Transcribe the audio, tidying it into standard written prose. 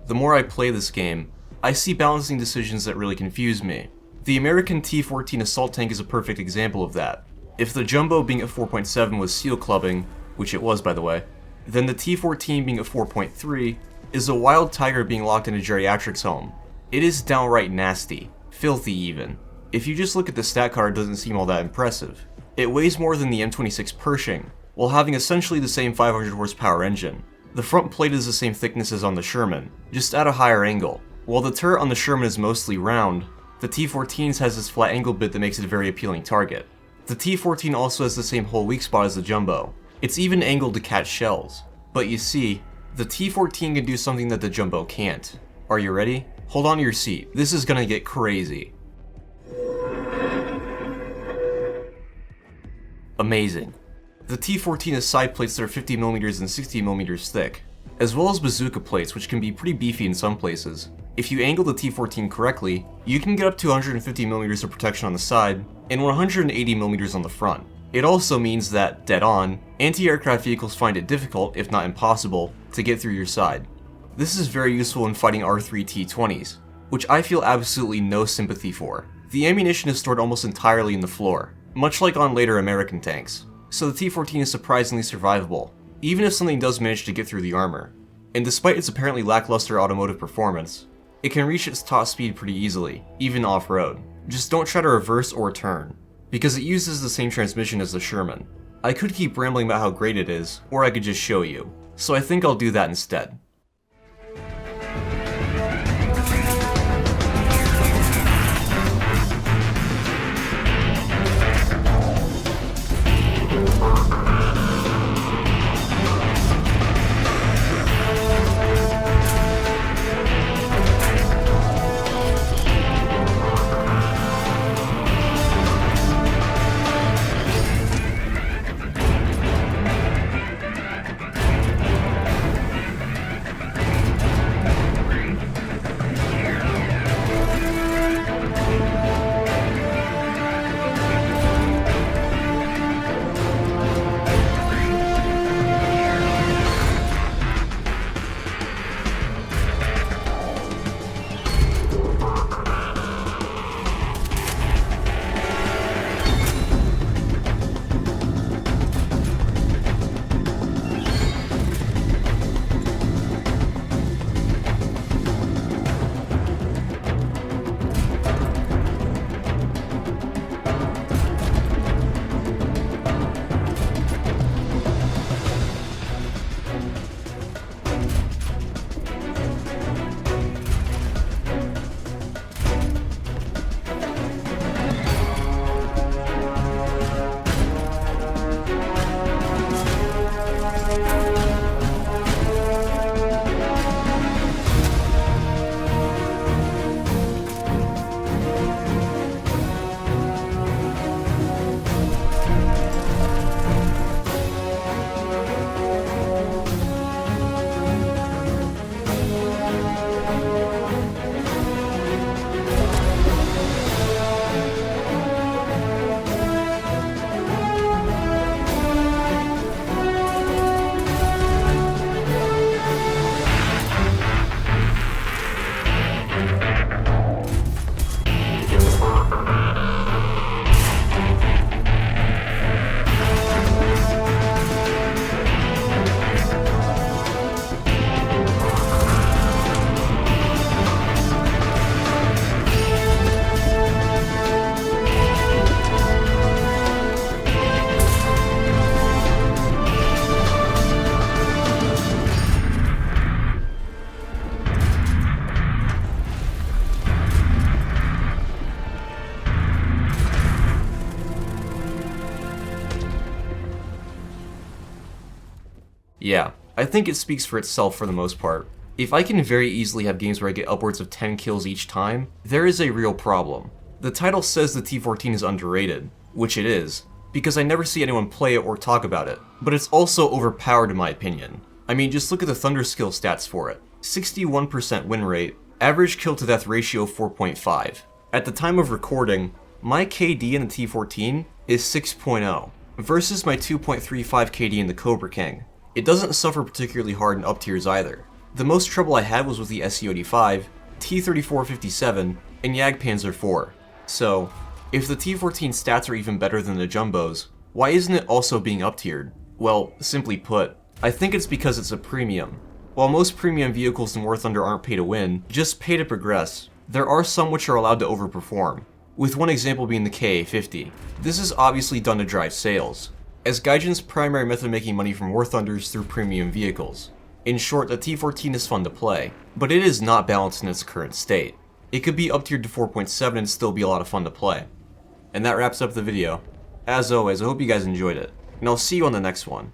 the more I play this game, I see balancing decisions that really confuse me. The American T14 Assault Tank is a perfect example of that. If the Jumbo being at 4.7 was seal clubbing, which it was by the way, then the T14 being at 4.3 is a wild tiger being locked in a geriatrics home. It is downright nasty, filthy even. If you just look at the stat card, it doesn't seem all that impressive. It weighs more than the M26 Pershing, while having essentially the same 500 horsepower engine. The front plate is the same thickness as on the Sherman, just at a higher angle. While the turret on the Sherman is mostly round, the T14's has this flat angle bit that makes it a very appealing target. The T14 also has the same hole weak spot as the Jumbo. It's even angled to catch shells. But you see, the T14 can do something that the Jumbo can't. Are you ready? Hold on to your seat, this is gonna get crazy. Amazing. The T14 has side plates that are 50mm and 60mm thick, as well as bazooka plates which can be pretty beefy in some places. If you angle the T14 correctly, you can get up to 150mm of protection on the side, and 180mm on the front. It also means that, dead on, anti-aircraft vehicles find it difficult, if not impossible, to get through your side. This is very useful in fighting R3 T20s, which I feel absolutely no sympathy for. The ammunition is stored almost entirely in the floor, much like on later American tanks, so the T14 is surprisingly survivable, even if something does manage to get through the armor. And despite its apparently lackluster automotive performance, it can reach its top speed pretty easily, even off-road. Just don't try to reverse or turn, because it uses the same transmission as the Sherman. I could keep rambling about how great it is, or I could just show you, so I think I'll do that instead. Yeah, I think it speaks for itself for the most part. If I can very easily have games where I get upwards of 10 kills each time, there is a real problem. The title says the T14 is underrated, which it is, because I never see anyone play it or talk about it, but it's also overpowered in my opinion. I mean, just look at the Thunder skill stats for it. 61% win rate, average kill to death ratio 4.5. At the time of recording, my KD in the T14 is 6.0, versus my 2.35 KD in the Cobra King. It doesn't suffer particularly hard in up tiers either. The most trouble I had was with the SE-85, T-3457, and Jagdpanzer IV. So, if the T-14 stats are even better than the Jumbos, why isn't it also being up-tiered? Well, simply put, I think it's because it's a premium. While most premium vehicles in War Thunder aren't pay to win, just pay to progress, there are some which are allowed to overperform, with one example being the KA-50. This is obviously done to drive sales, as Gaijin's primary method of making money from War Thunder is through premium vehicles. In short, the T-14 is fun to play, but it is not balanced in its current state. It could be up-tiered to 4.7 and still be a lot of fun to play. And that wraps up the video. As always, I hope you guys enjoyed it, and I'll see you on the next one.